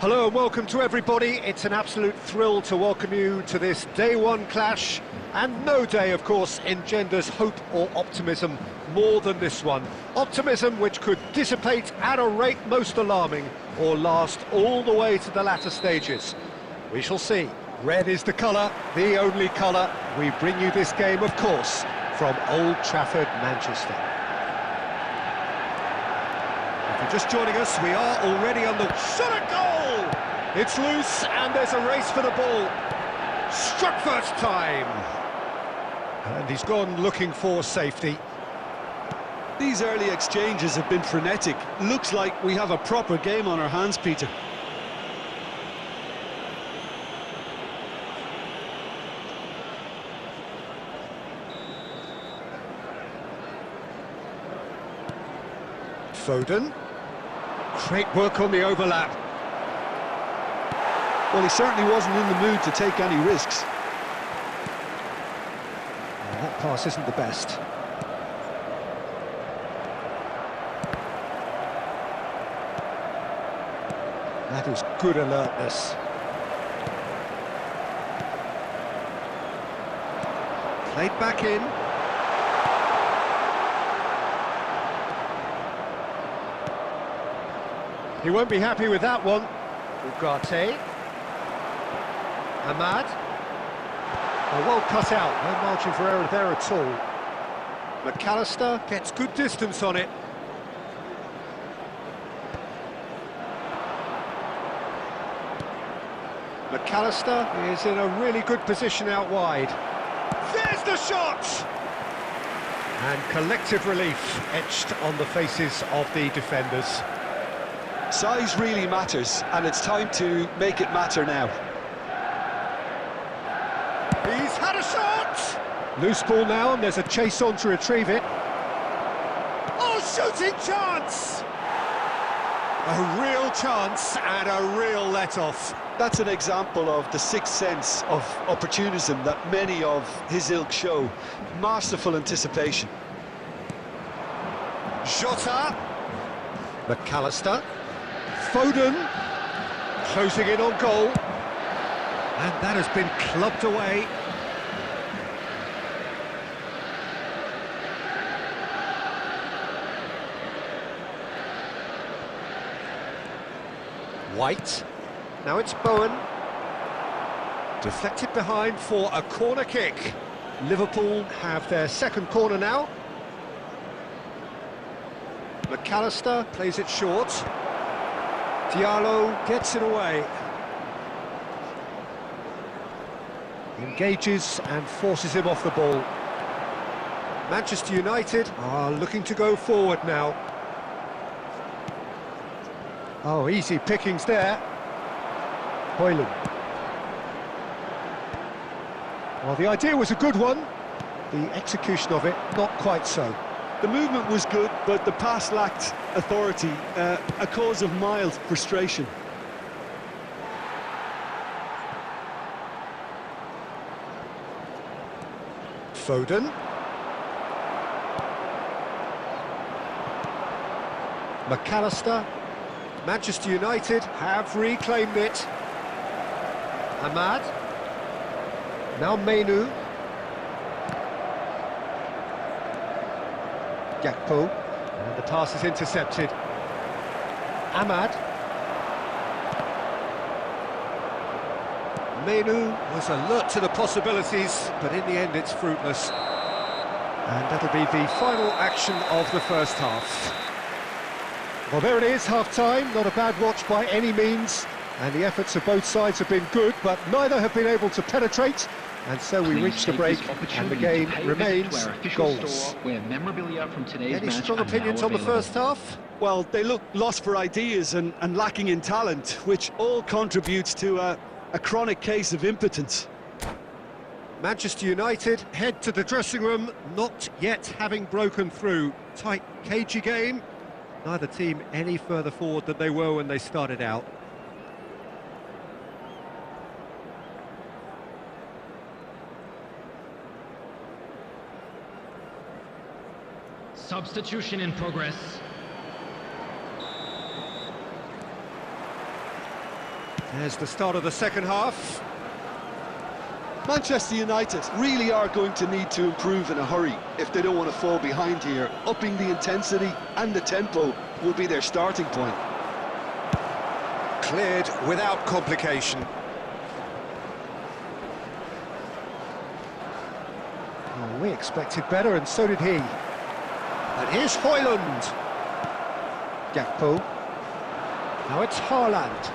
Hello and welcome to everybody. It's an absolute thrill to welcome you to this day one clash, and no day, of course, engenders hope or optimism more than this one. Optimism which could dissipate at a rate most alarming or last all the way to the latter stages. We shall see. Red is the colour, the only colour. We bring you this game, of course, from Old Trafford, Manchester. If you're just joining us, we are already on the shot at goal! It's loose and there's a race for the ball. Struck first time. And he's gone looking for safety. These early exchanges have been frenetic. Looks like we have a proper game on our hands, Peter. Foden. Great work on the overlap. Well, he certainly wasn't in the mood to take any risks. Well, that pass isn't the best. That is good alertness. Played back in. He won't be happy with that one. Ugarte. Ahmad. Well cut out, no margin for error there at all. McAllister gets good distance on it. McAllister is in a really good position out wide. There's the shot! And collective relief etched on the faces of the defenders. Size really matters, and it's time to make it matter now. He's had a shot! Loose ball now, and there's a chase on to retrieve it. Oh, shooting chance! A real chance and a real let-off. That's an example of the sixth sense of opportunism that many of his ilk show. Masterful anticipation. Jota. McAllister. Foden. Closing in on goal. And that has been clubbed away. White. Now it's Bowen. Deflected behind for a corner kick. Liverpool have their second corner now. McAllister plays it short. Diallo gets it away. Engages and forces him off the ball. Manchester United are looking to go forward now. Oh, easy pickings there. Hoyland. Well, the idea was a good one. The execution of it, not quite so. The movement was good, but the pass lacked authority, a cause of mild frustration. Foden. McAllister. Manchester United have reclaimed it. Ahmad. Now Mainu. Gakpo. And the pass is intercepted. Ahmad. Mainu was alert to the possibilities, but in the end it's fruitless. And that'll be the final action of the first half. Well, there it is, half-time. Not a bad watch by any means. And the efforts of both sides have been good, but neither have been able to penetrate. And so we reach the break, and the game remains goalless. Any strong opinions on the first half? Well, they look lost for ideas and lacking in talent, which all contributes to a chronic case of impotence. Manchester United head to the dressing room, not yet having broken through. Tight, cagey game. Neither team any further forward than they were when they started out. Substitution in progress. There's the start of the second half. Manchester United really are going to need to improve in a hurry if they don't want to fall behind here. Upping the intensity and the tempo will be their starting point. Cleared without complication. Oh, we expected better, and so did he. And here's Højlund. Gakpo. Now it's Haaland.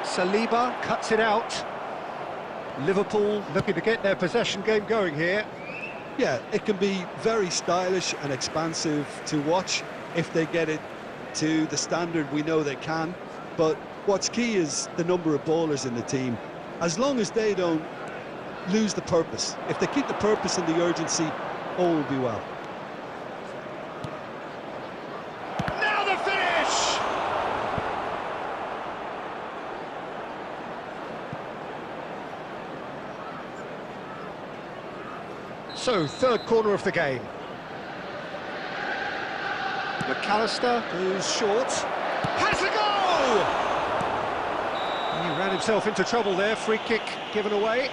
Saliba cuts it out. Liverpool looking to get their possession game going here. Yeah, it can be very stylish and expansive to watch if they get it to the standard we know they can. But what's key is the number of ballers in the team. As long as they don't lose the purpose, if they keep the purpose and the urgency, all will be well. Now the finish! So, third corner of the game. McAllister goes short. Has a goal! He ran himself into trouble there. Free kick given away.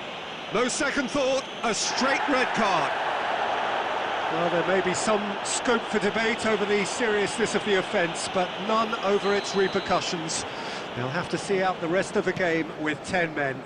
No second thought, a straight red card. Well, there may be some scope for debate over the seriousness of the offence, but none over its repercussions. They'll have to see out the rest of the game with 10 men.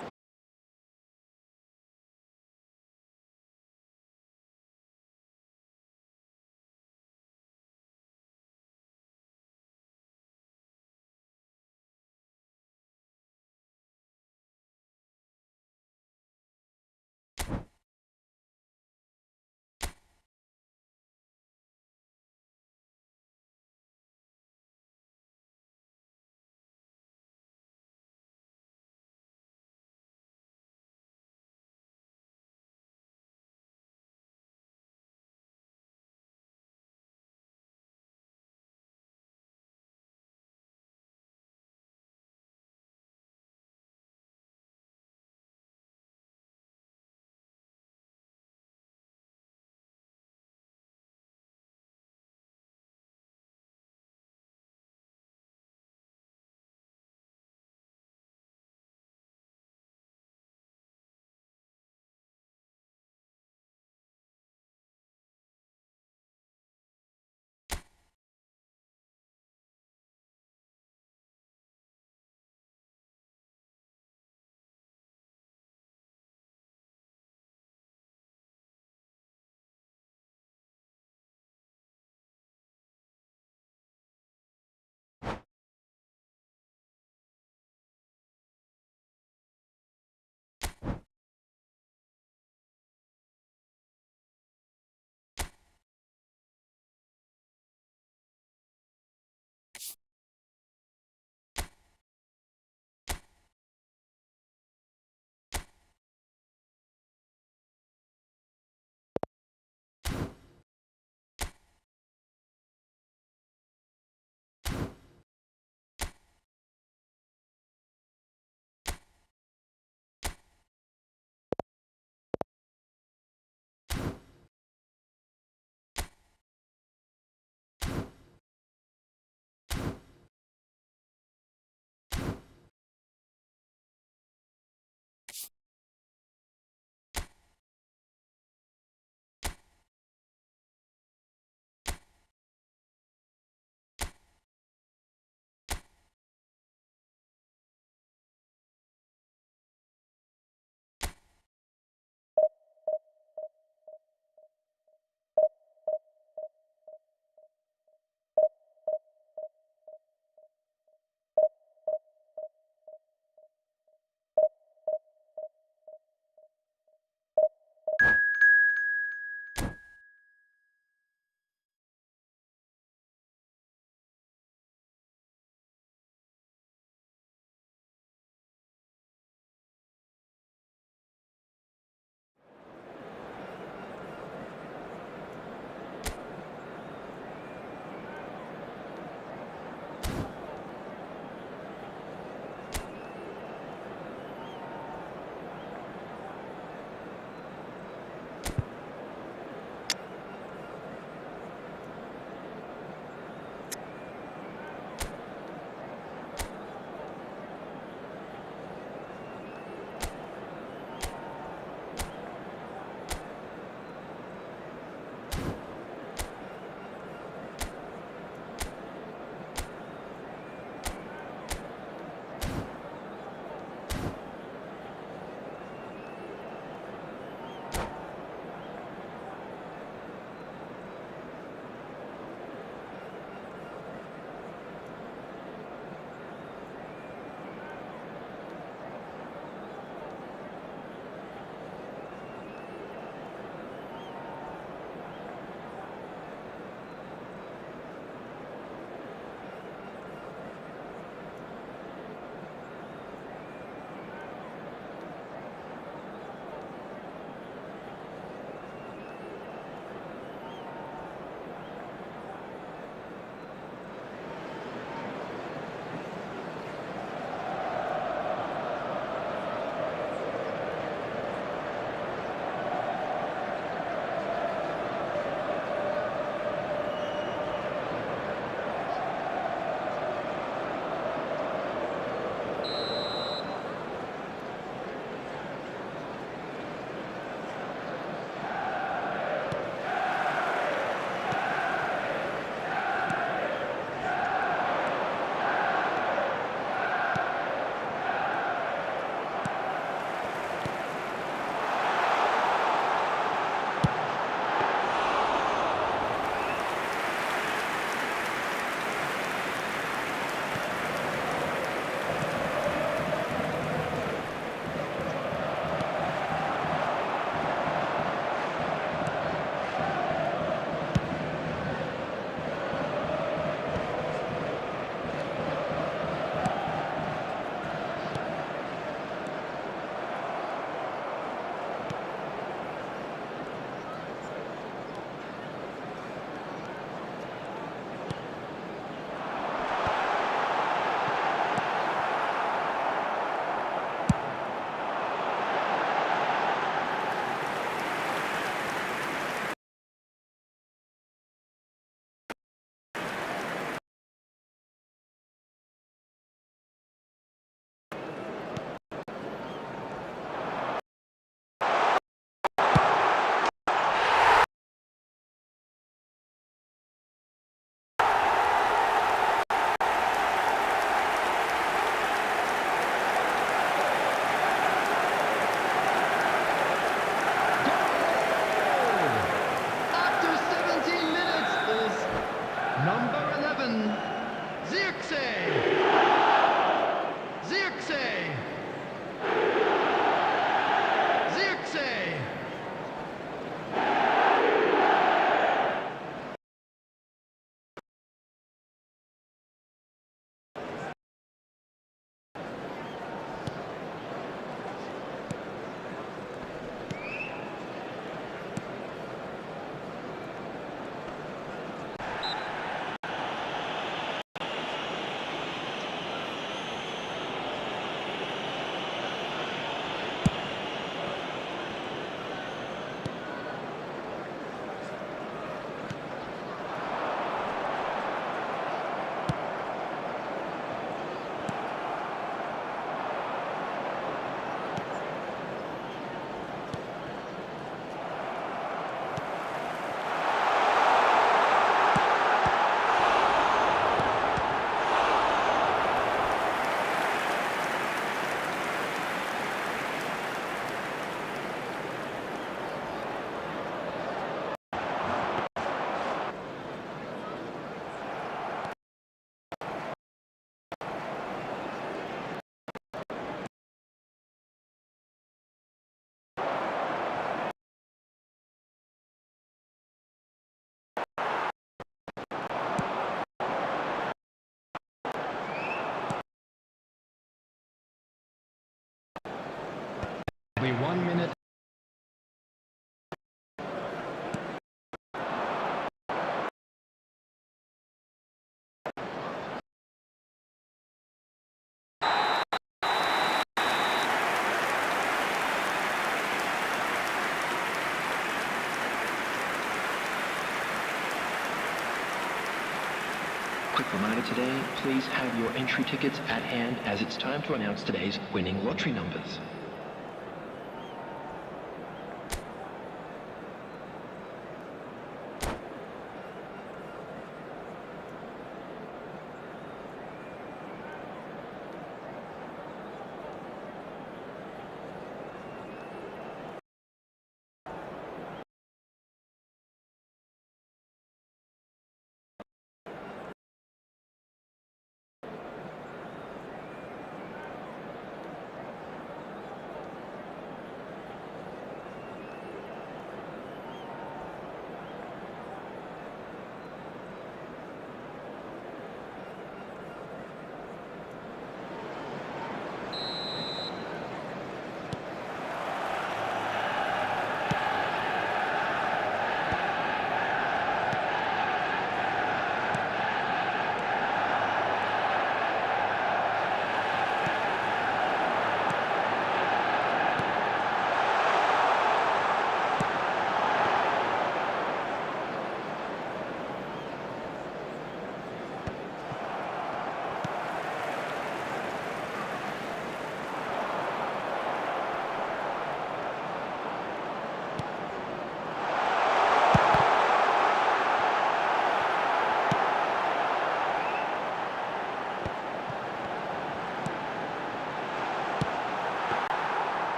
Quick reminder today, please have your entry tickets at hand as it's time to announce today's winning lottery numbers.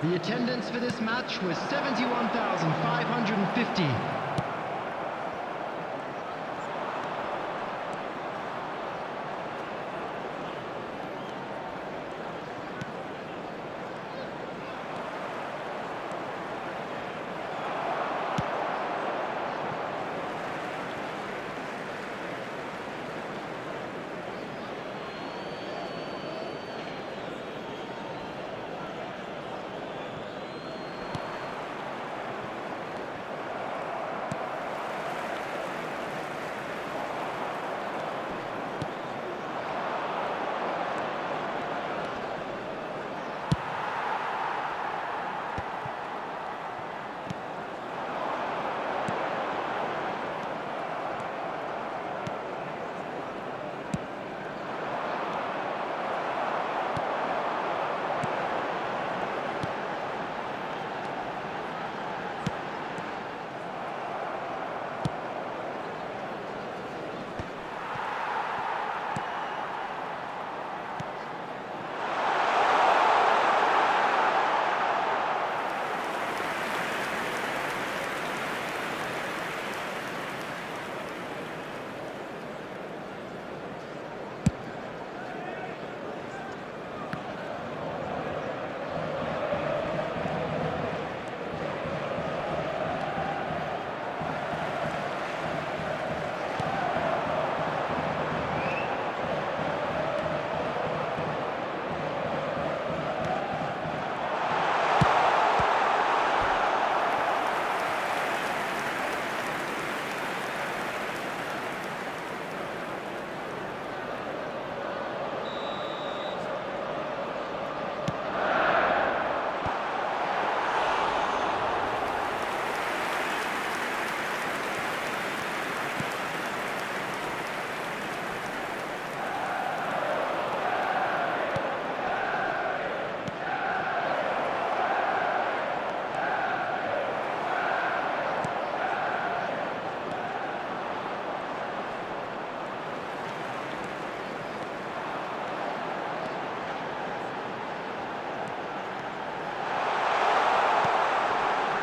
The attendance for this match was 71,550.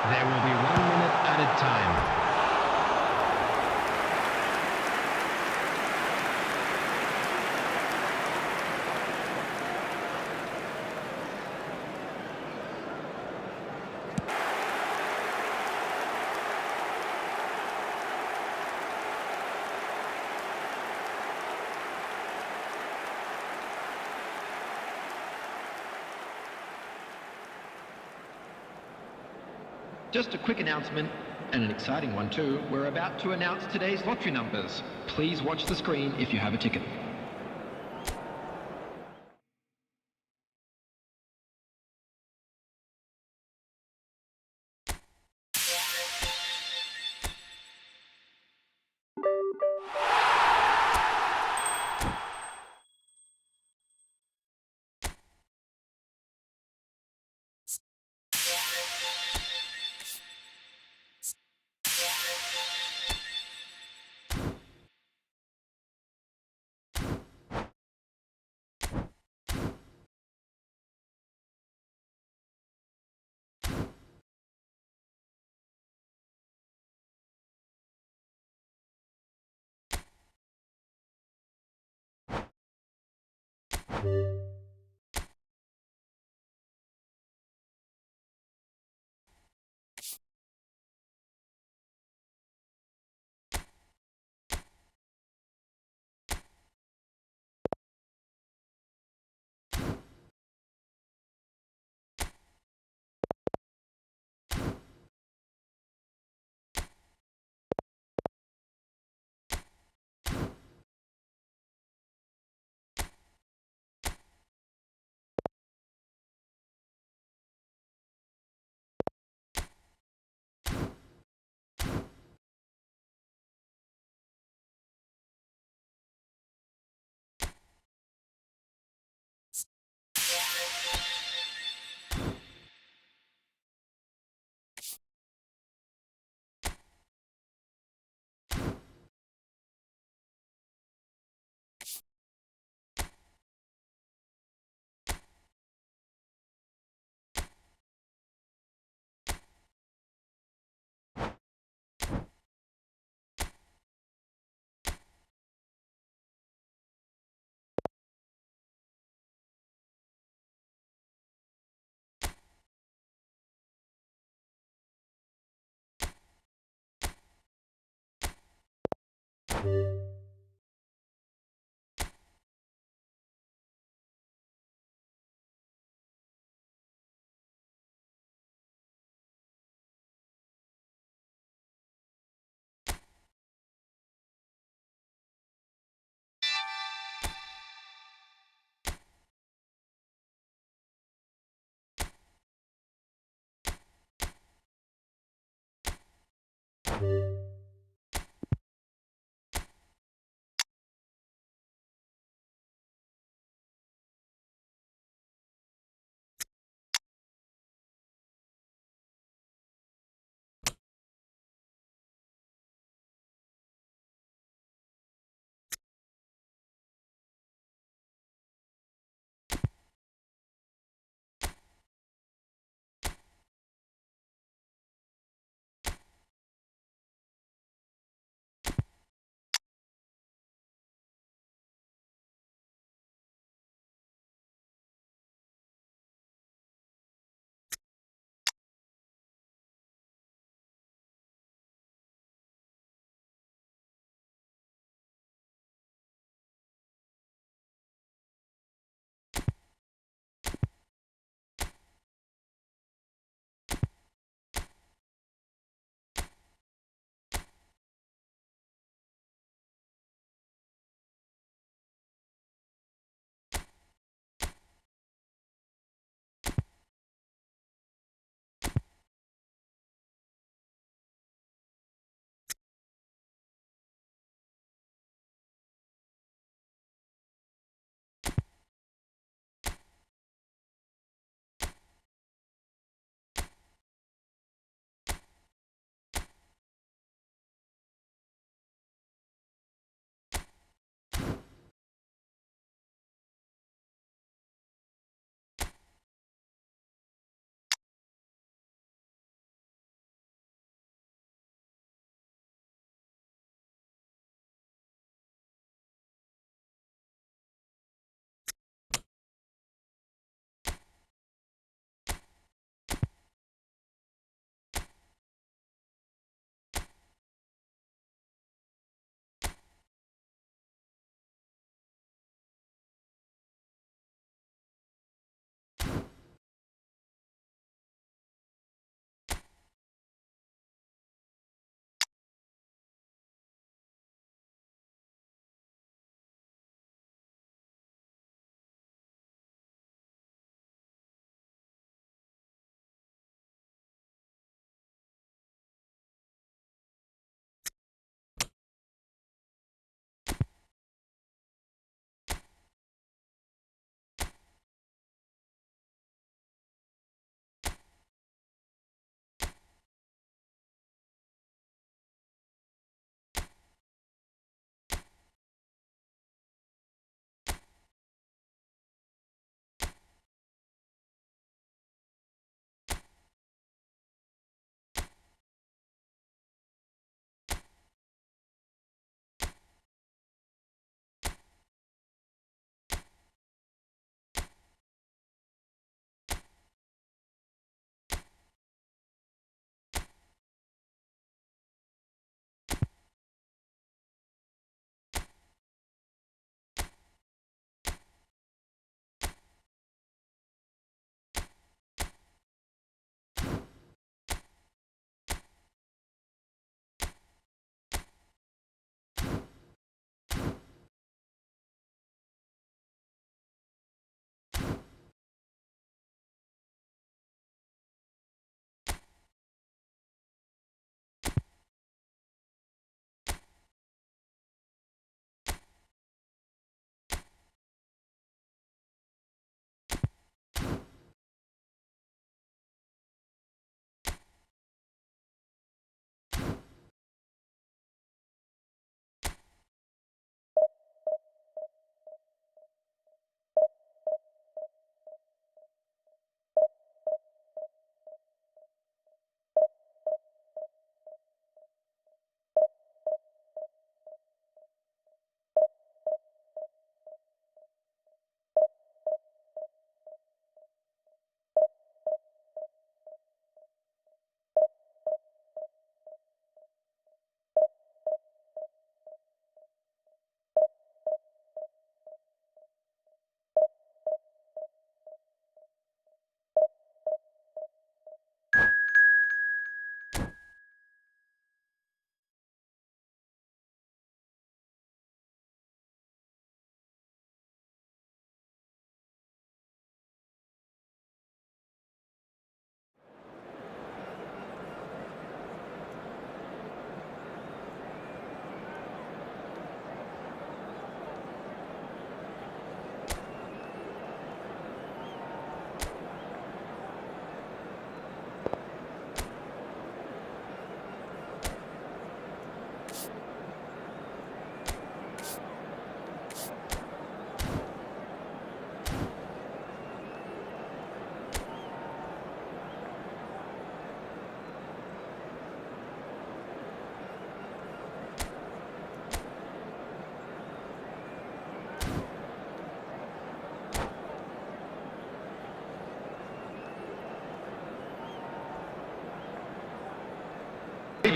There will be 1 minute added time. Just a quick announcement. And an exciting one too. We're about to announce today's lottery numbers. Please watch the screen if you have a ticket.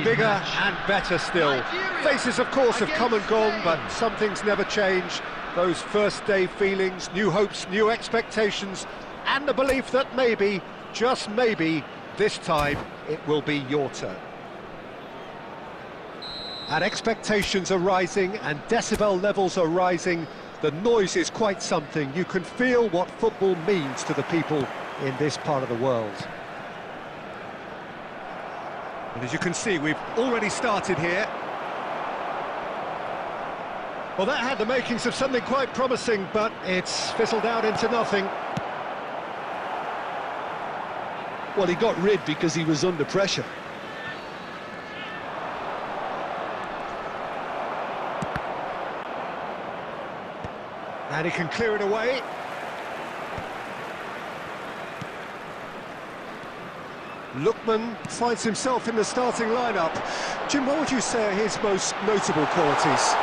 bigger match. and better still. Faces, of course, have come and gone, but some things never change. Those first day feelings, new hopes, new expectations, and the belief that maybe, just maybe, this time it will be your turn. And expectations are rising and decibel levels are rising. The noise is quite something. You can feel what football means to the people in this part of the world. And as you can see, we've already started here. Well, that had the makings of something quite promising, but it's fizzled out into nothing. Well, he got rid because he was under pressure. And he can clear it away. Lookman finds himself in the starting lineup. Jim, what would you say are his most notable qualities?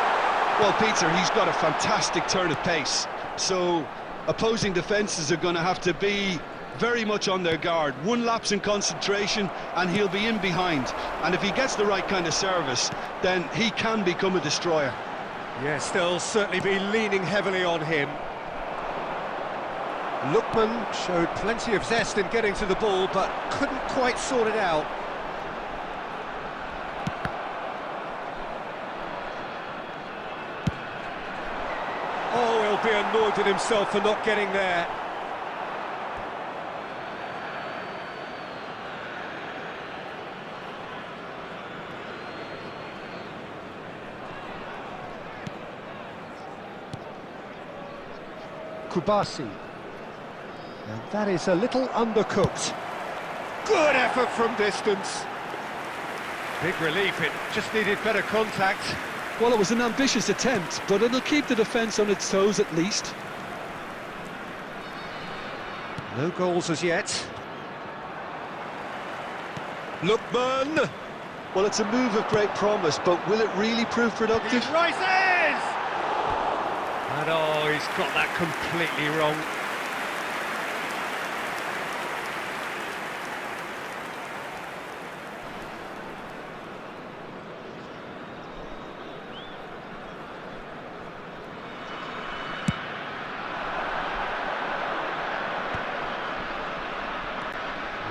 Well, Peter, he's got a fantastic turn of pace. So, opposing defences are going to have to be very much on their guard. One lapse in concentration and he'll be in behind. And if he gets the right kind of service, then he can become a destroyer. Yes, they'll certainly be leaning heavily on him. Lookman showed plenty of zest in getting to the ball, but couldn't quite sort it out. Oh, he'll be annoyed with himself for not getting there. Kubasi. And that is a little undercooked. Good effort from distance. Big relief, it just needed better contact. Well, it was an ambitious attempt, but it'll keep the defence on its toes at least. No goals as yet. Lookman! Well, it's a move of great promise, but will it really prove productive? He rises! And oh, he's got that completely wrong.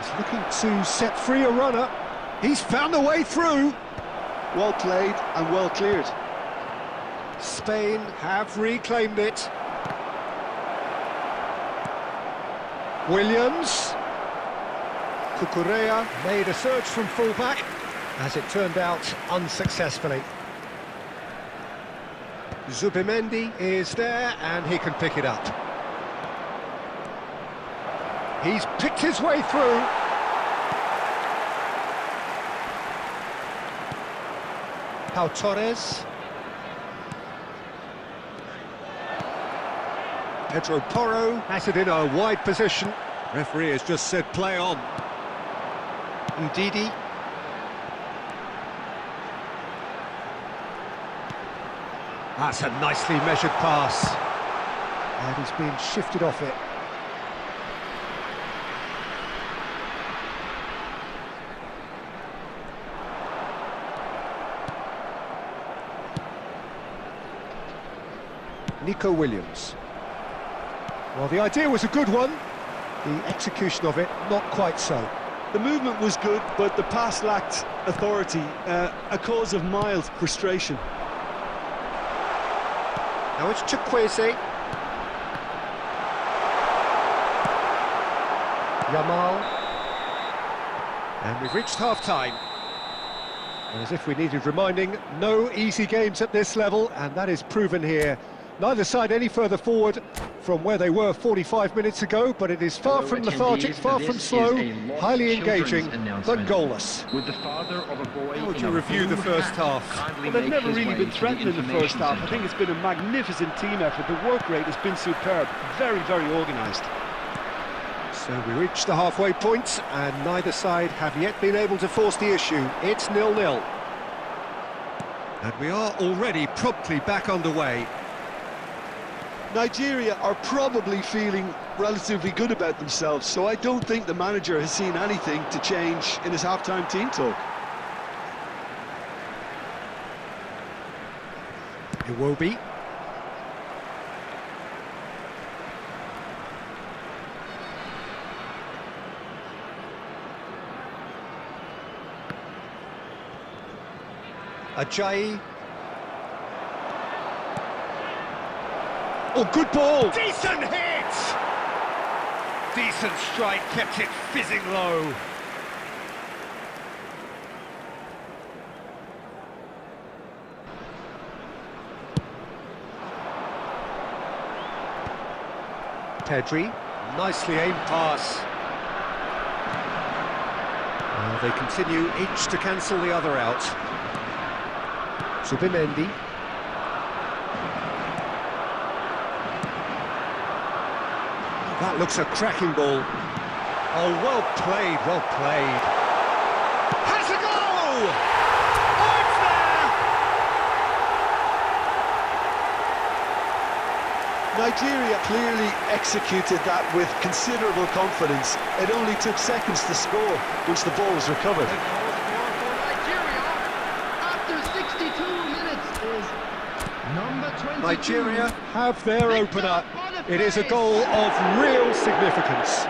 He's looking to set free a runner. He's found a way through. Well played and well cleared. Spain have reclaimed it. Williams. Cucurella made a search from full-back, as it turned out unsuccessfully. Zubimendi is there and he can pick it up. He's picked his way through. Pau Torres. Pedro Porro has it in a wide position. Referee has just said play on. Ndidi. That's a nicely measured pass. And he's been shifted off it. Nico Williams. Well, the idea was a good one. The execution of it, not quite so. The movement was good, but the pass lacked authority, a cause of mild frustration. Now it's Chukwueze. Yamal. And we've reached half-time. And as if we needed reminding, no easy games at this level, and that is proven here. Neither side any further forward from where they were 45 minutes ago, but it is far from lethargic, far from slow, highly engaging, but goalless. With the father of a boy How would you review the first half? Well, they've never really been threatened in the first half. I think it's been a magnificent team effort. The work rate has been superb, very, very organised. So we reached the halfway point, and neither side have yet been able to force the issue. It's 0-0. And we are already promptly back underway. Nigeria are probably feeling relatively good about themselves, so I don't think the manager has seen anything to change in his half-time team talk. It will be. Ajayi. Oh, good ball! Decent hit! Decent strike, kept it fizzing low. Pedri, nicely aimed pass. They continue each to cancel the other out. Subimendi. That looks a cracking ball. Oh, well played, well played. Has a goal! Oh, it's there! Nigeria clearly executed that with considerable confidence. It only took seconds to score once the ball was recovered. Nigeria have their opener. It is a goal of real significance.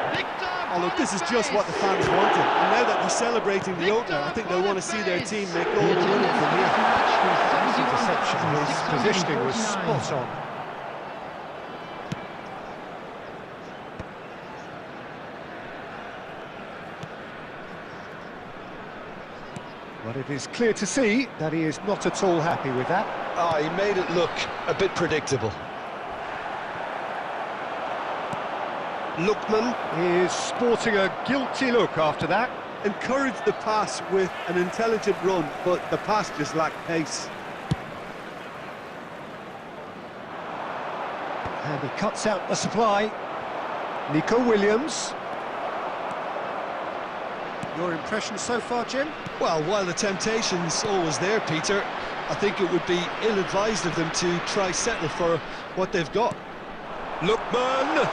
Oh look, this is just what the fans wanted. And now that they're celebrating the opener, I think they'll want to see their team make all the winning from here. Interception, his positioning was spot on. But it is clear to see that he is not at all happy with that. Oh, he made it look a bit predictable. Lookman is sporting a guilty look after that. Encouraged the pass with an intelligent run, but the pass just lacked pace. And he cuts out the supply. Nico Williams. Your impression so far, Jim? Well, while the temptation's always there, Peter, I think it would be ill-advised of them to try settle for what they've got. Lookman!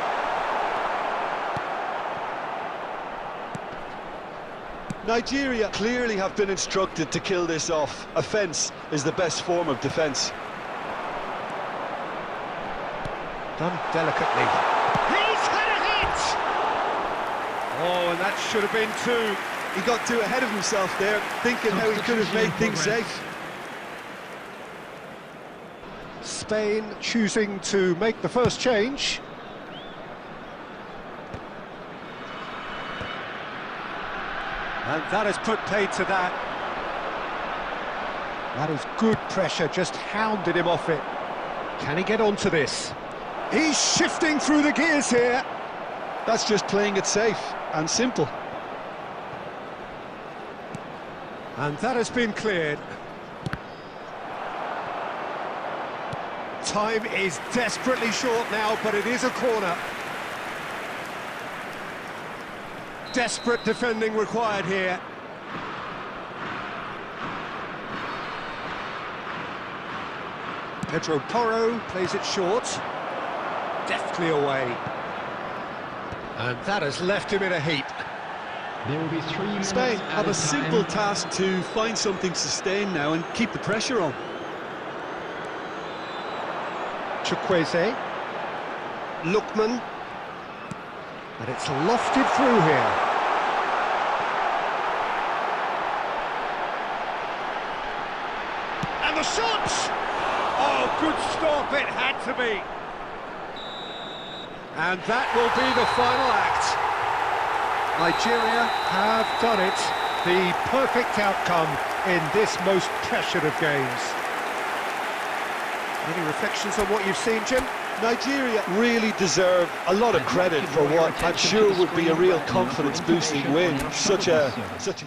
Nigeria clearly have been instructed to kill this off. Offence is the best form of defence. Done delicately. He's had a hit! Oh, and that should have been two. He got too ahead of himself there, thinking how he could have made things safe. Spain choosing to make the first change. And that has put paid to that. That is good pressure, just hounded him off it. Can he get onto this? He's shifting through the gears here. That's just playing it safe and simple. And that has been cleared. Time is desperately short now, but it is a corner. Desperate defending required here. Pedro Porro plays it short. Deftly away. And that has left him in a heap. There will be 3 minutes Spain at have a simple time. task to find something sustained now and keep the pressure on. Chukwueze. Lookman. And it's lofted through here. And the shot! Oh, good stop, it had to be. And that will be the final act. Nigeria have done it. The perfect outcome in this most pressured of games. Any reflections on what you've seen, Jim? Nigeria really deserve a lot of credit for what I'm sure would be a real confidence-boosting win. Such a huge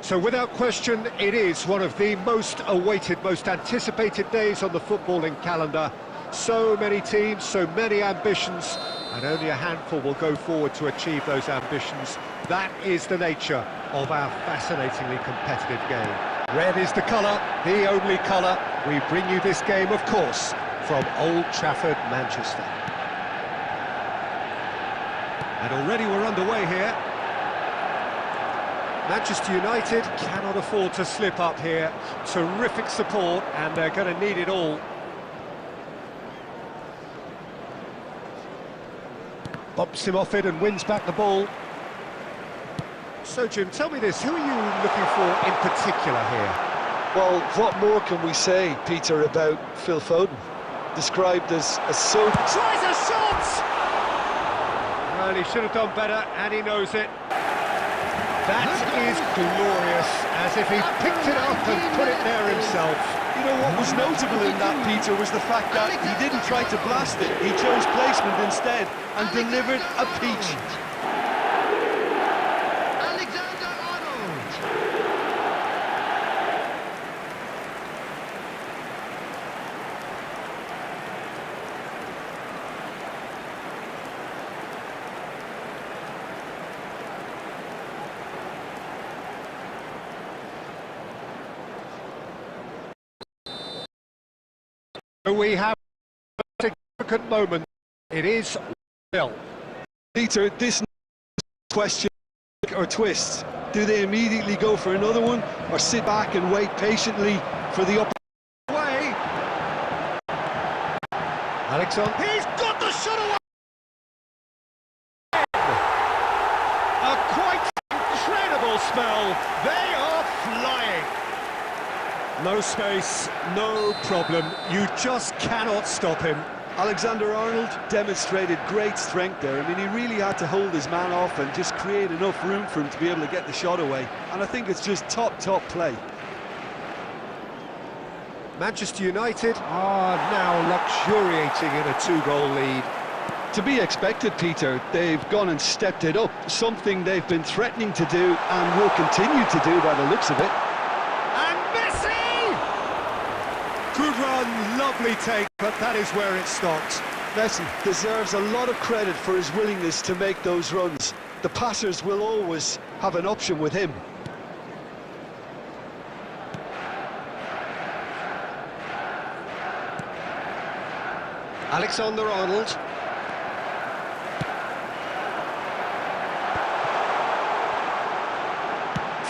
So without question, it is one of the most awaited, most anticipated days on the footballing calendar. So many teams, so many ambitions, and only a handful will go forward to achieve those ambitions. That is the nature of our fascinatingly competitive game. Red is the colour, the only colour. We bring you this game, of course, from Old Trafford, Manchester. And already we're underway here. Manchester United cannot afford to slip up here. Terrific support, and they're going to need it all. Bumps him off it and wins back the ball. So, Jim, tell me this, who are you looking for in particular here? Well, what more can we say, Peter, about Phil Foden? Described as so... Tries a shot! Well, he should have done better, and he knows it. That is glorious, as if he picked it up and put it there himself. You know, what was notable in that, Peter, was the fact that he didn't try to blast it. He chose placement instead and delivered a peach. We have a significant moment. It is Bill. Peter, this question or twist. Do they immediately go for another one, or sit back and wait patiently for the upper way? Alexander, he's got the shot away! A quite incredible spell. They are flying. No space, no problem. You just cannot stop him. Alexander-Arnold demonstrated great strength there. I mean, he really had to hold his man off and just create enough room for him to be able to get the shot away. And I think it's just top play. Manchester United are now luxuriating in a two-goal lead. To be expected, Peter. They've gone and stepped it up. Something they've been threatening to do and will continue to do by the looks of it. Good run, lovely take, but that is where it stopped. Messi deserves a lot of credit for his willingness to make those runs. The passers will always have an option with him. Alexander-Arnold.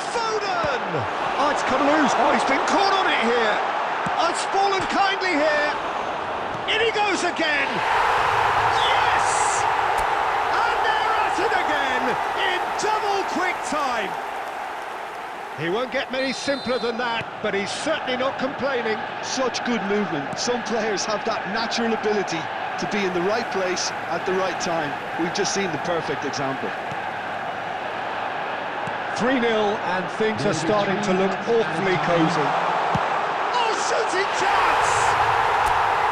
Foden! Oh, it's come loose. Oh, he's been caught on it here. Oh, it's fallen kindly here. In he goes again. Yes! And they're at it again in double quick time. He won't get many simpler than that, but he's certainly not complaining. Such good movement. Some players have that natural ability to be in the right place at the right time. We've just seen the perfect example. 3-0, and things are starting to look awfully cosy. Shooting chance!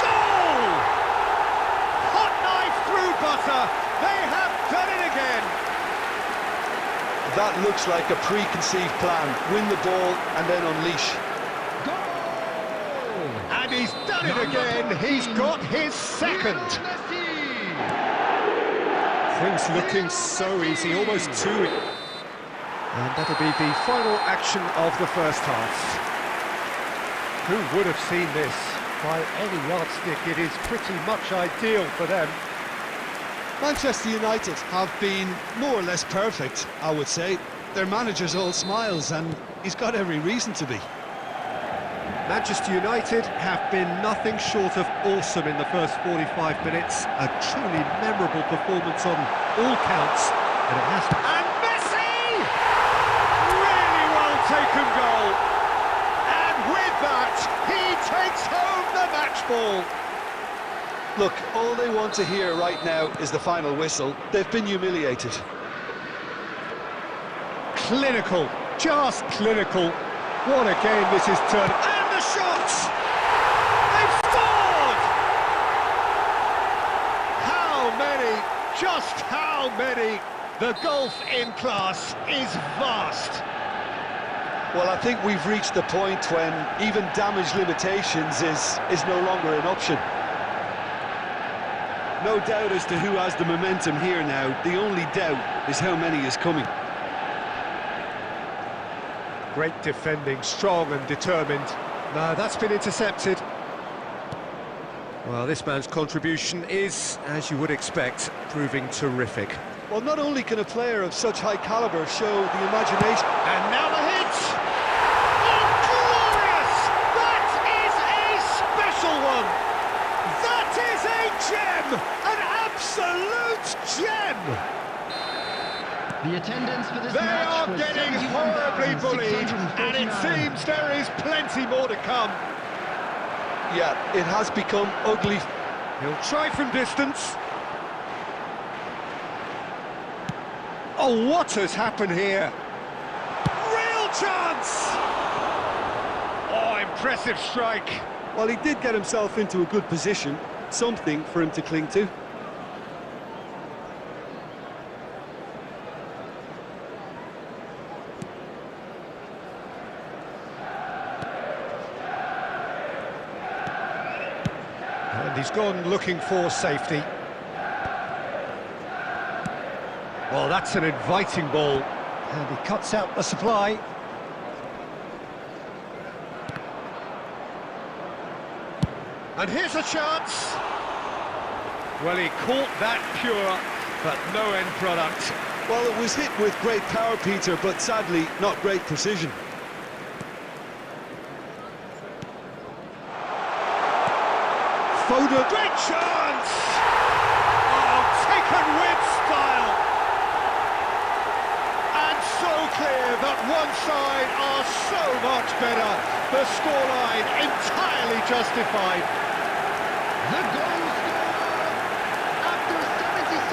Goal! Hot knife through butter. They have done it again. That looks like a preconceived plan. Win the ball and then unleash. Goal! And he's done it again. He's got his second. Things looking so easy, almost too easy. And that'll be the final action of the first half. Who would have seen this? By any yardstick, it is pretty much ideal for them. Manchester United have been more or less perfect, I would say. Their manager's all smiles, and he's got every reason to be. Manchester United have been nothing short of awesome in the first 45 minutes. A truly memorable performance on all counts, and it has to... And Messi! Really well taken goal. With that, he takes home the match ball. Look, all they want to hear right now is the final whistle. They've been humiliated. Clinical, just clinical. What a game this is turned. And the shots! They've scored! How many? Just how many? The gulf in class is vast. Well, I think we've reached the point when even damage limitations is no longer an option. No doubt as to who has the momentum here now. The only doubt is how many is coming. Great defending, strong and determined. No, that's been intercepted. Well, this man's contribution is, as you would expect, proving terrific. Well, not only can a player of such high caliber show the imagination... And now the hit! Oh, glorious! That is a special one! That is a gem! An absolute gem! The attendance for this They match are was getting horribly bullied, and it seems there is plenty more to come. Yeah, it has become ugly. He'll try from distance. Oh, what has happened here? Real chance! Oh, impressive strike. Well, he did get himself into a good position, something for him to cling to. And he's gone looking for safety. Well, that's an inviting ball. And he cuts out the supply. And here's a chance. Well, he caught that pure, but no end product. Well, it was hit with great power, Peter, but sadly, not great precision. Foden. Great chance! Oh, taken with style. And so clear that one side are so much better. The scoreline entirely justified. The goal scorer after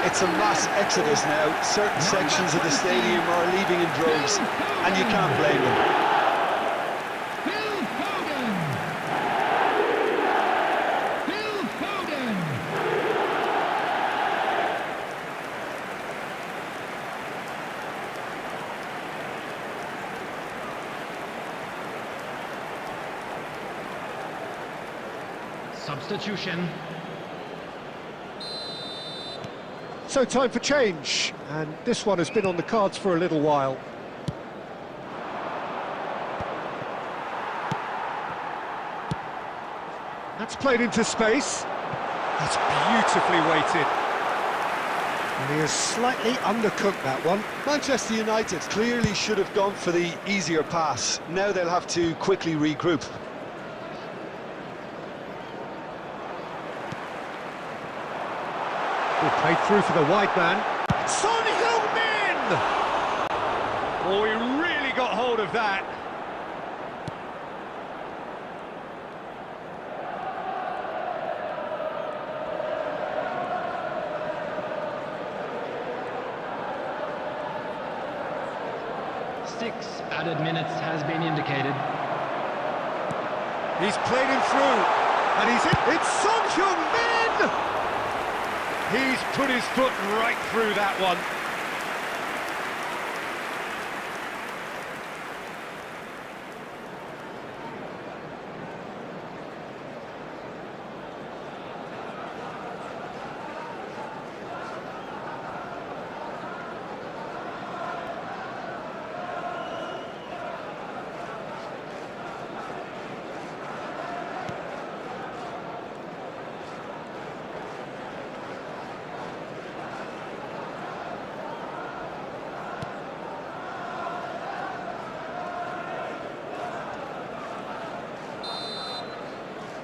76 It's a mass exodus now. Certain sections of the stadium are leaving in droves, and you can't blame them. Phil Foden. Phil Foden. Substitution. So time for change, and this one has been on the cards for a little while. That's played into space. That's beautifully weighted. And he has slightly undercooked that one. Manchester United clearly should have gone for the easier pass. Now they'll have to quickly regroup. Played through for the wide man. Son Heung-min! Oh, he really got hold of that. Six added minutes has been indicated. He's played him through, and he's in. It's Son Heung-min! He's put his foot right through that one.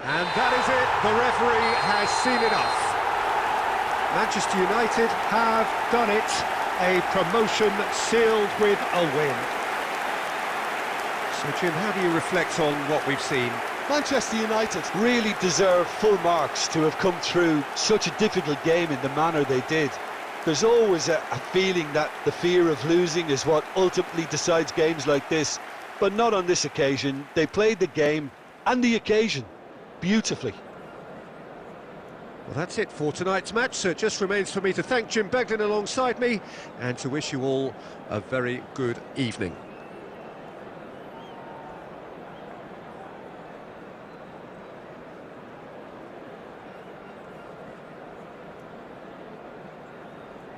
And that is it, the referee has seen enough. Manchester United have done it, a promotion sealed with a win. So Jim, how do you reflect on what we've seen? Manchester United really deserve full marks to have come through such a difficult game in the manner they did. There's always a feeling that the fear of losing is what ultimately decides games like this, but not on this occasion. They played the game and the occasion beautifully. Well, that's it for tonight's match, so it just remains for me to thank Jim Beglin alongside me and to wish you all a very good evening.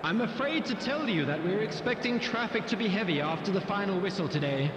I'm afraid to tell you that we're expecting traffic to be heavy after the final whistle today.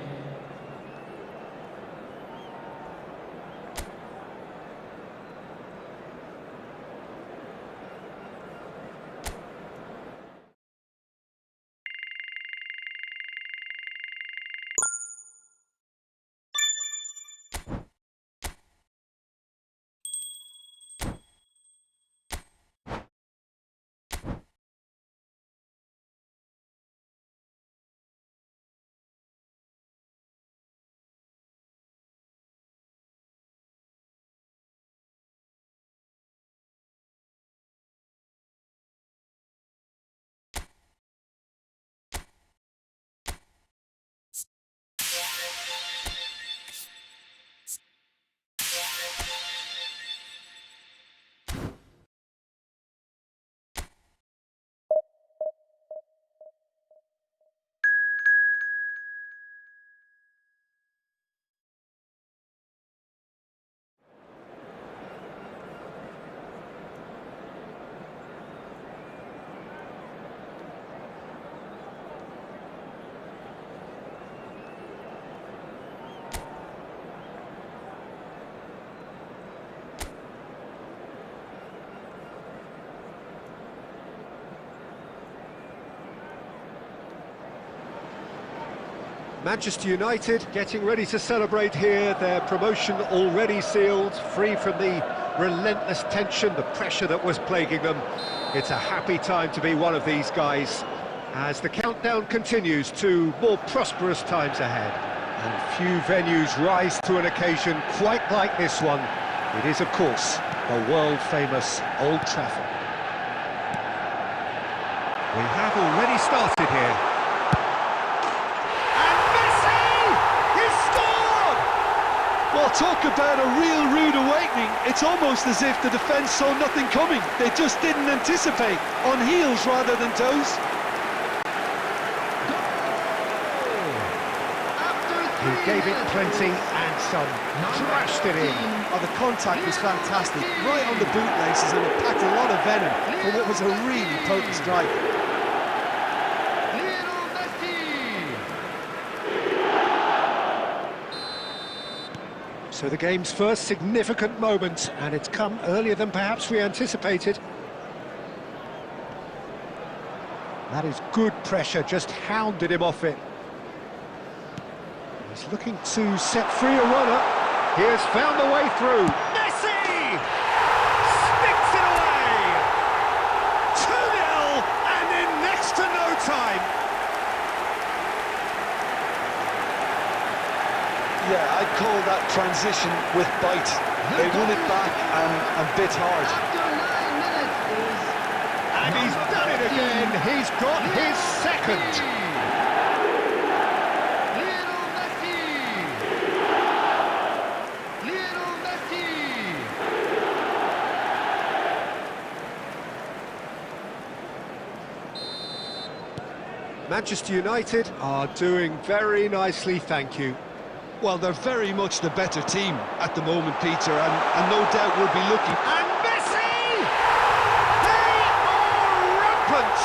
Manchester United getting ready to celebrate here, their promotion already sealed, free from the relentless tension, the pressure that was plaguing them. It's a happy time to be one of these guys as the countdown continues to more prosperous times ahead. And few venues rise to an occasion quite like this one. It is, of course, the world-famous Old Trafford. We have already started here. Well, talk about a real rude awakening. It's almost as if the defence saw nothing coming. They just didn't anticipate. On heels rather than toes. He gave it plenty and some. Thrashed it in. Oh, the contact was fantastic. Right on the bootlaces, and it packed a lot of venom for what was a really potent strike. So the game's first significant moment, and it's come earlier than perhaps we anticipated. That is good pressure, just hounded him off it. He's looking to set free a runner. He has found a way through. Messi! Sticks it away! 2-0, and in next to no time. Yeah, I'd call that transition with bite. They won it back and bit hard. And he's done it again. He's got his second. Manchester United are doing very nicely, thank you. Well, they're very much the better team at the moment, Peter, and no doubt will be looking. And Messi! They are rampant!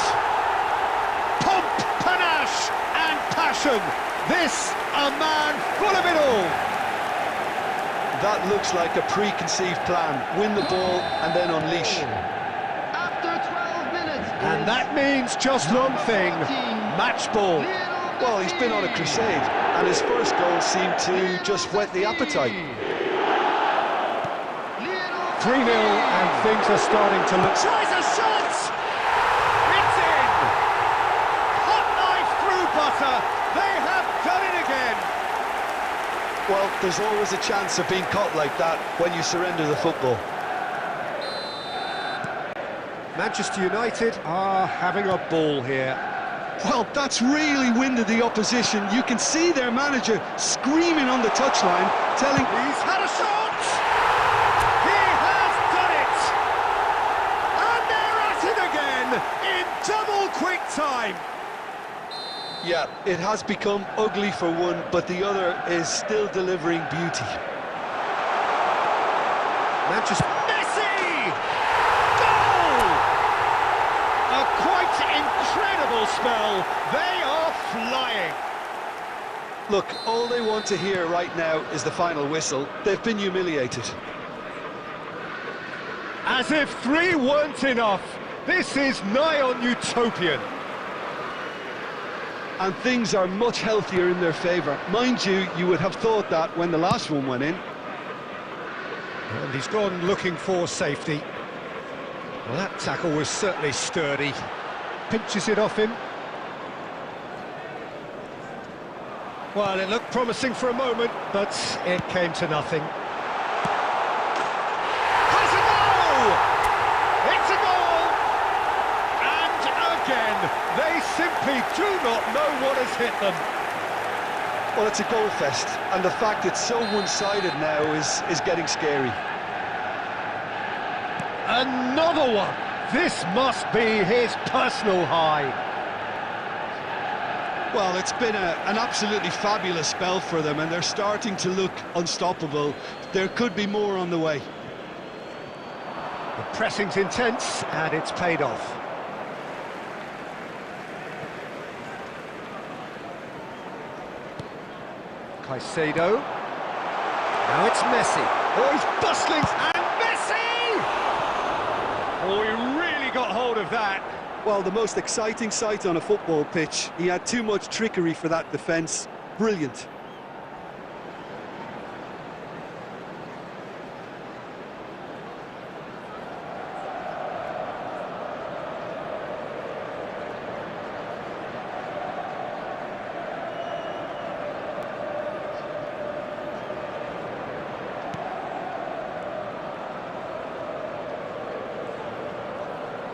Pomp, panache and passion. This, a man full of it all. That looks like a preconceived plan. Win the ball and then unleash. After 12 minutes. And that means just one thing, match ball. Well, he's been on a crusade, and his first goal seemed to just whet the appetite. 3-0, and things are starting to look... Tries a shot! It's in! Hot knife through butter. They have done it again. Well, there's always a chance of being caught like that when you surrender the football. Manchester United are having a ball here. Well, that's really winded the opposition. You can see their manager screaming on the touchline, telling... He's had a shot! He has done it! And they're at it again in double quick time! Yeah, it has become ugly for one, but the other is still delivering beauty. Manchester... Messi! Goal! A quite incredible spell. They are flying. Look, all they want to hear right now is the final whistle. They've been humiliated. As if 3 weren't enough. This is nigh on utopian. And things are much healthier in their favour. Mind you, you would have thought that when the last one went in. And he's gone looking for safety. Well, that tackle was certainly sturdy. Pinches it off him. Well, it looked promising for a moment, but it came to nothing. Has a goal! It's a goal! And again, they simply do not know what has hit them. Well, it's a goal fest, and the fact it's so one-sided now is getting scary. Another one! This must be his personal high. Well, it's been an absolutely fabulous spell for them, and they're starting to look unstoppable. There could be more on the way. The pressing's intense, and it's paid off. Caicedo. Now it's Messi. Oh, he's bustling, and Messi! Oh, he really got hold of that. Well, the most exciting sight on a football pitch. He had too much trickery for that defence. Brilliant.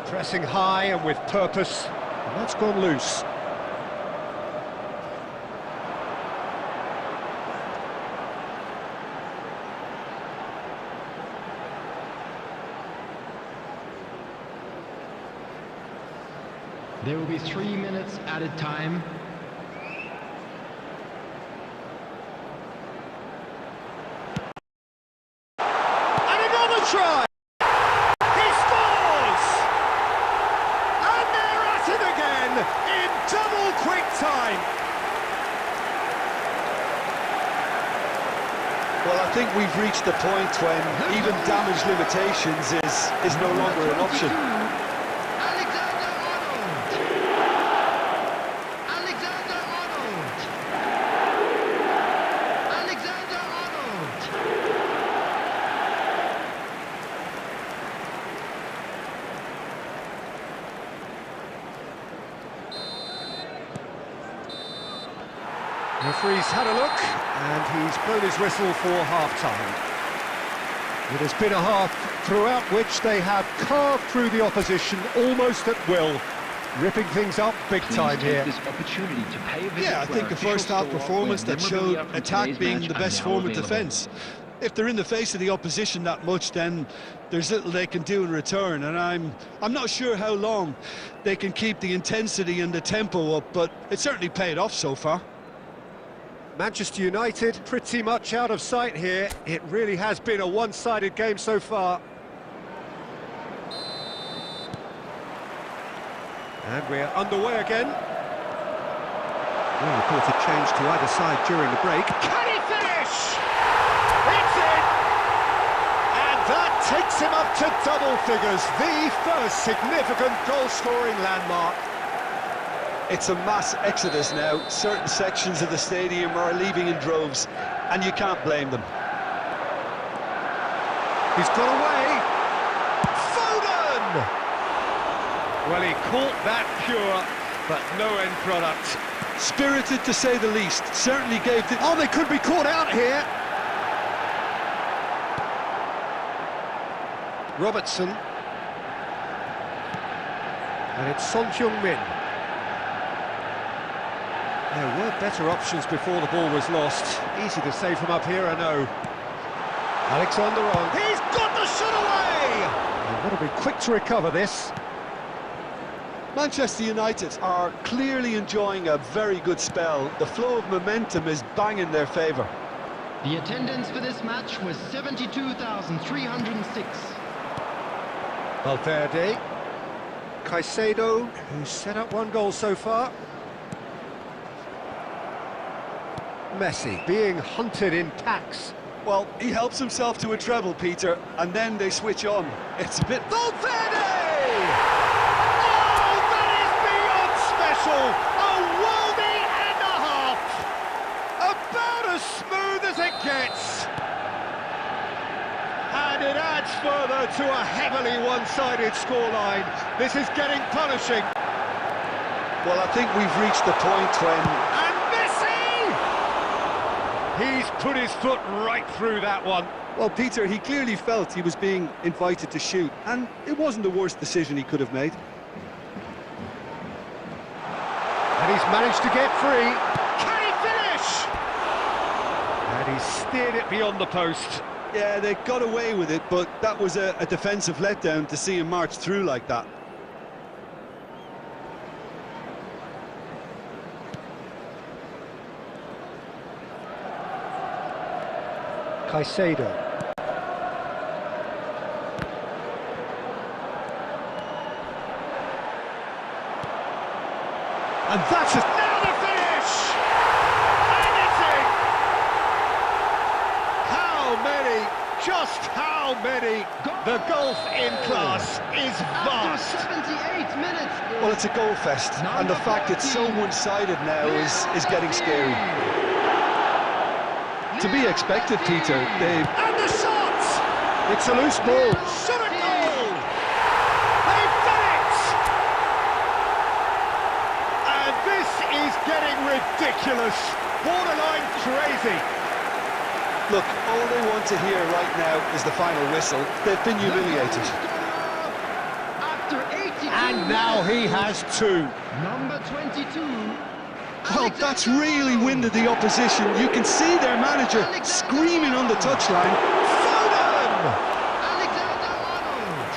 Pressing high and with purpose, and that's gone loose. There will be 3 minutes added time. And another try! In double quick time. Well, I think we've reached the point when even damage limitations is no longer an option. Referee's had a look, and he's blown his whistle for half-time. It has been a half throughout which they have carved through the opposition almost at will, ripping things up big time here. This opportunity to pay a visit. Yeah, I think a first-half performance that showed attack being the best form of defence. If they're in the face of the opposition that much, then there's little they can do in return, and I'm not sure how long they can keep the intensity and the tempo up, but it certainly paid off so far. Manchester United pretty much out of sight here. It really has been a one-sided game so far. And we're underway again. Well, reported change to either side during the break. Can he finish? It's in! And that takes him up to double figures, the first significant goal-scoring landmark. It's a mass exodus now. Certain sections of the stadium are leaving in droves, and you can't blame them. He's got away. Foden! Well, he caught that pure, but no end product. Spirited, to say the least. Certainly gave the... Oh, they could be caught out here. Robertson. And it's Son Heung-min. There were better options before the ball was lost. Easy to save from up here, I know. Alexander on. He's got the shot away! And got to be quick to recover this. Manchester United are clearly enjoying a very good spell. The flow of momentum is bang in their favour. The attendance for this match was 72,306. Valverde. Caicedo, who's set up one goal so far. Messi being hunted in packs. Well, he helps himself to a treble, Peter, and then they switch on. It's a bit... Valverde! Oh, that is beyond special! A worldie and a half! About as smooth as it gets! And it adds further to a heavily one-sided scoreline. This is getting punishing. Well, I think we've reached the point when... And Messi! He's put his foot right through that one. Well, Peter, he clearly felt he was being invited to shoot, and it wasn't the worst decision he could have made. And he's managed to get free. Can he finish? And he's steered it beyond the post. Yeah, they got away with it, but that was a defensive letdown to see him march through like that. Caicedo. And that's it. Now the finish! And it's in! How many, just how many? The gulf in class is vast. 78 minutes. Well, it's a goal fest, and the fact it's so one-sided now is getting scary. To be expected, Peter. And the shot! It's a loose ball. Shot a goal! They've done it! And this is getting ridiculous. Borderline crazy. Look, all they want to hear right now is the final whistle. They've been humiliated. After 82 And now he has two. Number 22. Well, that's really winded the opposition. You can see their manager screaming on the touchline. Foden! Alexander-Arnold.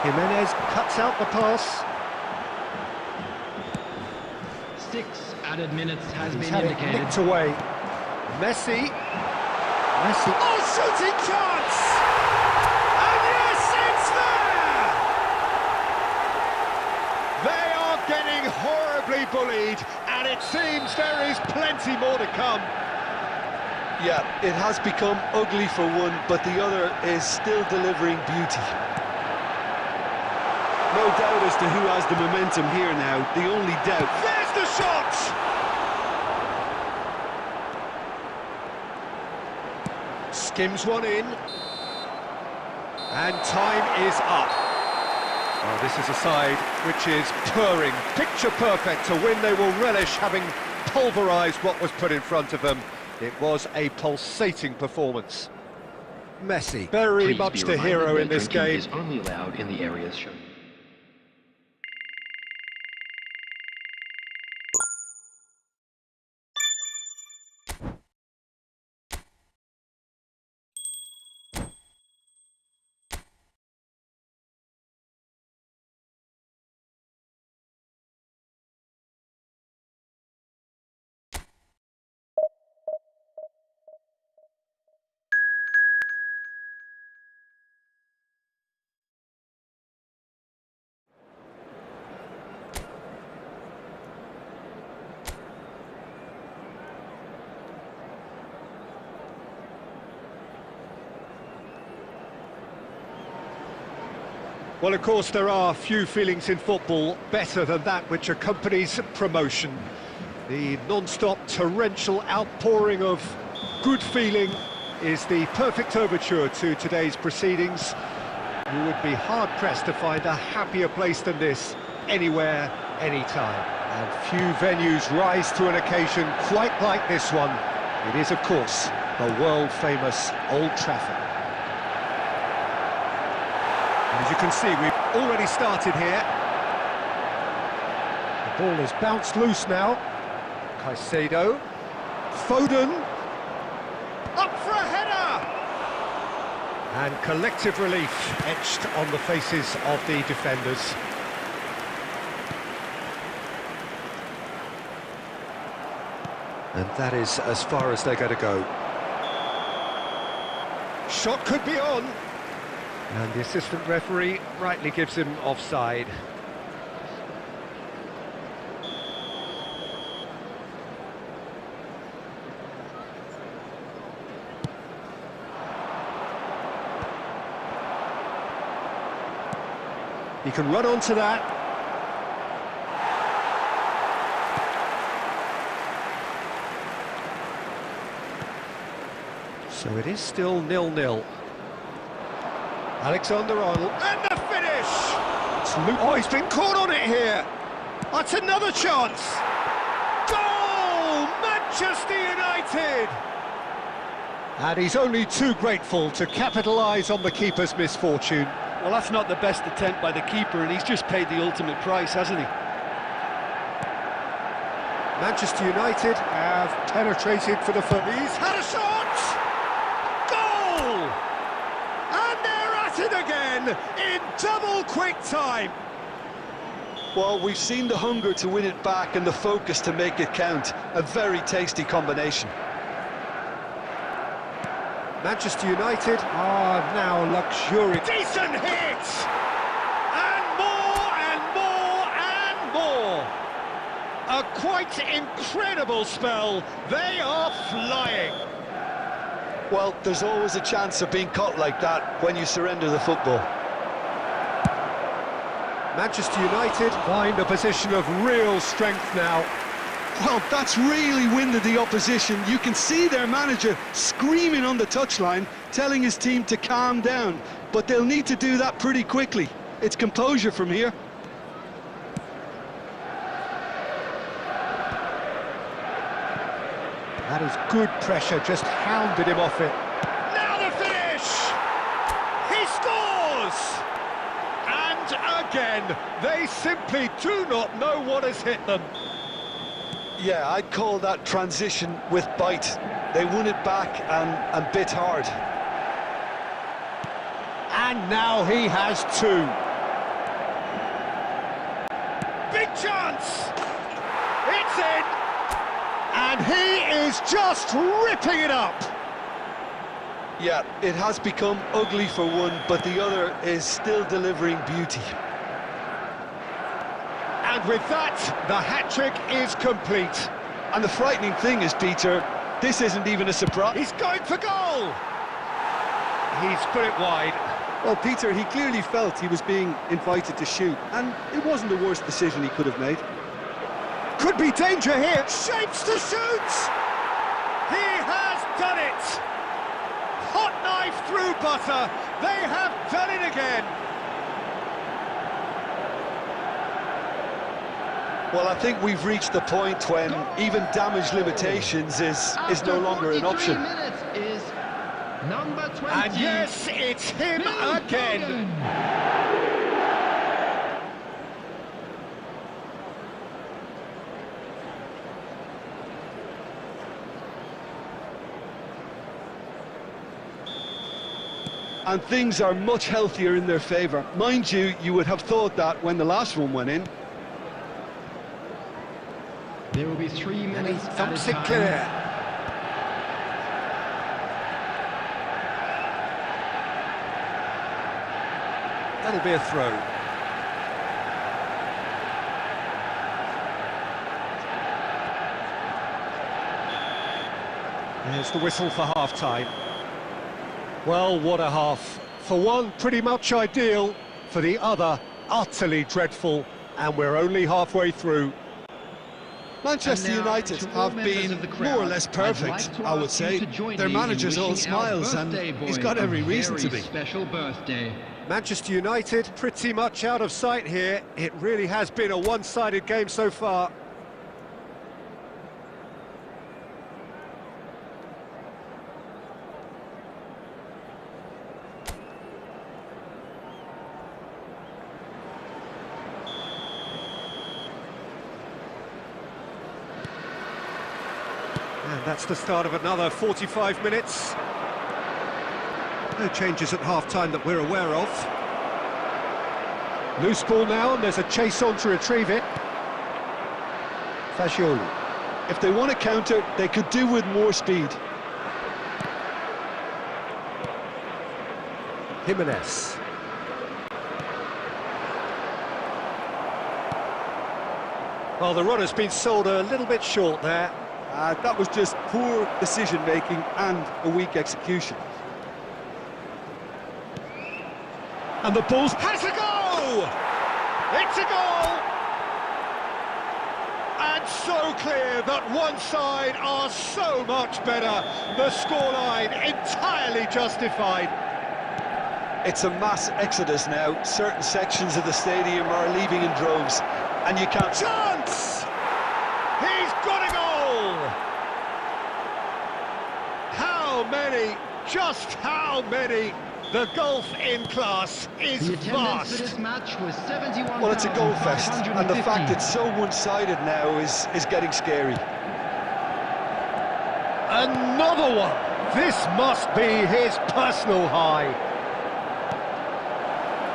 Jimenez cuts out the pass. 6 added minutes has He's been had it indicated. nicked away. Messi. Messi. Oh, shooting chance! And yes, it's there! They are getting horribly bullied, and it seems there is plenty more to come. Yeah, it has become ugly for one, but the other is still delivering beauty. No doubt as to who has the momentum here now. The only doubt... There's the shot! Skims one in. And time is up. Oh, this is a side which is purring, picture perfect. To win, they will relish having pulverised what was put in front of them. It was a pulsating performance. Messi, very Please much be the reminded hero that in this drinking game. is only allowed in the areas shown. Well, of course, there are few feelings in football better than that which accompanies promotion. The non-stop torrential outpouring of good feeling is the perfect overture to today's proceedings. You would be hard-pressed to find a happier place than this, anywhere, anytime. And few venues rise to an occasion quite like this one. It is, of course, the world-famous Old Trafford. As you can see, we've already started here. The ball is bounced loose now. Caicedo. Foden. Up for a header! And collective relief etched on the faces of the defenders. And that is as far as they're going to go. Shot could be on. And the assistant referee rightly gives him offside. He can run onto that. So it is still 0-0. Alexander-Arnold, and the finish! Oh, he's been caught on it here. That's another chance. Goal! Manchester United! And he's only too grateful to capitalise on the keeper's misfortune. Well, that's not the best attempt by the keeper, and he's just paid the ultimate price, hasn't he? Manchester United have penetrated for the first. He's had a shot! Goal! And they're at it again in double quick time. Well, we've seen the hunger to win it back and the focus to make it count. A very tasty combination. Manchester United are now luxurious. Decent hit! And more and more and more! A quite incredible spell. They are flying. Well, there's always a chance of being caught like that when you surrender the football. Manchester United find a position of real strength now. Well, that's really winded the opposition. You can see their manager screaming on the touchline, telling his team to calm down. But they'll need to do that pretty quickly. It's composure from here. That is good pressure, just hounded him off it. Now the finish! He scores! And again, they simply do not know what has hit them. Yeah, I'd call that transition with bite. They won it back and bit hard. And now he has two. Big chance! It's in! And he is just ripping it up! Yeah, it has become ugly for one, but the other is still delivering beauty. And with that, the hat-trick is complete. And the frightening thing is, Peter, this isn't even a surprise. He's going for goal! He's put it wide. Well, Peter, he clearly felt he was being invited to shoot, and it wasn't the worst decision he could have made. Could be danger here. Shapes to shoot! He has done it! Hot knife through butter. They have done it again. Well, I think we've reached the point when even damage limitations is no longer an option. Is number 20. And yes, it's him again. And things are much healthier in their favour. Mind you, you would have thought that when the last one went in. There will be 3 minutes at a Thumps it time. clear. That'll be a throw. There's the whistle for half-time. Well, what a half. For one, pretty much ideal. For the other, utterly dreadful. And we're only halfway through. Manchester And now, United to all have members been of the crowd, more or less I'd perfect, like to I would ask you say. to join Their me in manager's all wishing our smiles, and birthday he's boy got every a reason to very be. special birthday. Manchester United pretty much out of sight here. It really has been a one-sided game so far. And that's the start of another 45 minutes. No changes at half-time that we're aware of. Loose ball now, and there's a chase on to retrieve it. Fagioli. If they want to counter, they could do with more speed. Jimenez. Well, the run has been sold a little bit short there. That was just poor decision-making and a weak execution. And the ball's... has a goal! It's a goal! And so clear that one side are so much better. The scoreline entirely justified. It's a mass exodus now. Certain sections of the stadium are leaving in droves, and you can't... Chance! He's got a goal! How many? Just how many? The gulf in class is The attendance vast. for this match was 71,550. Well, it's a goal fest, and the fact it's so one-sided now is getting scary. Another one! This must be his personal high.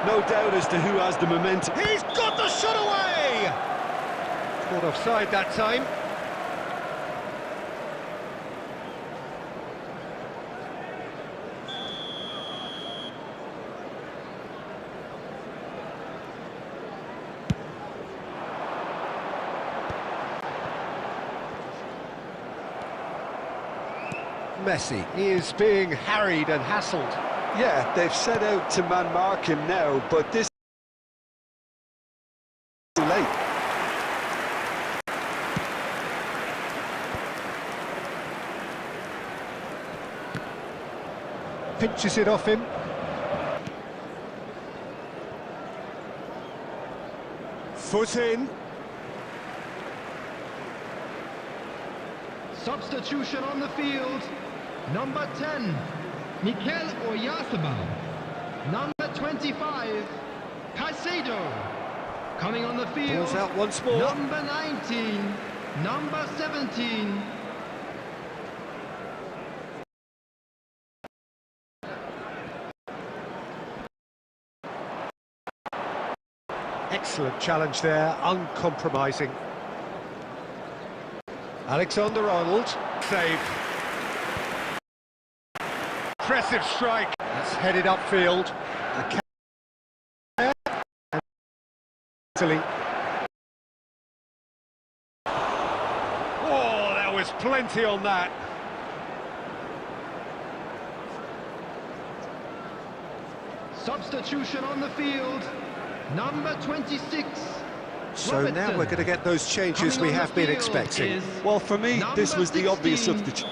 No doubt as to who has the momentum. He's got the shot away! Caught offside that time. Messi is being harried and hassled. Yeah, they've set out to man-mark him now, but this is too late. Pinches it off him. Foot in. Substitution on the field. Number 10, Mikel Oyarzabal. Number 25, Caicedo. Coming on the field. Ball's out once more. Number 19, number 17. Excellent challenge there, uncompromising. Alexander-Arnold, save. Impressive strike. That's headed upfield. Italy. Oh, there was plenty on that. Substitution on the field. Number 26. So now we're going to get those changes we have been expecting. Well, for me, this was the obvious substitute.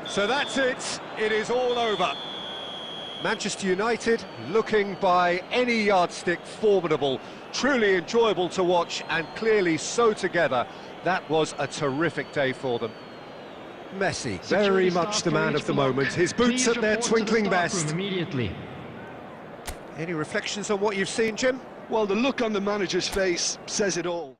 So that's it. It is all over. Manchester United looking by any yardstick formidable, truly enjoyable to watch and clearly so together. That was a terrific day for them. Messi, very much the man of the moment. His boots at their twinkling best. Immediately. Any reflections on what you've seen, Jim? Well, the look on the manager's face says it all.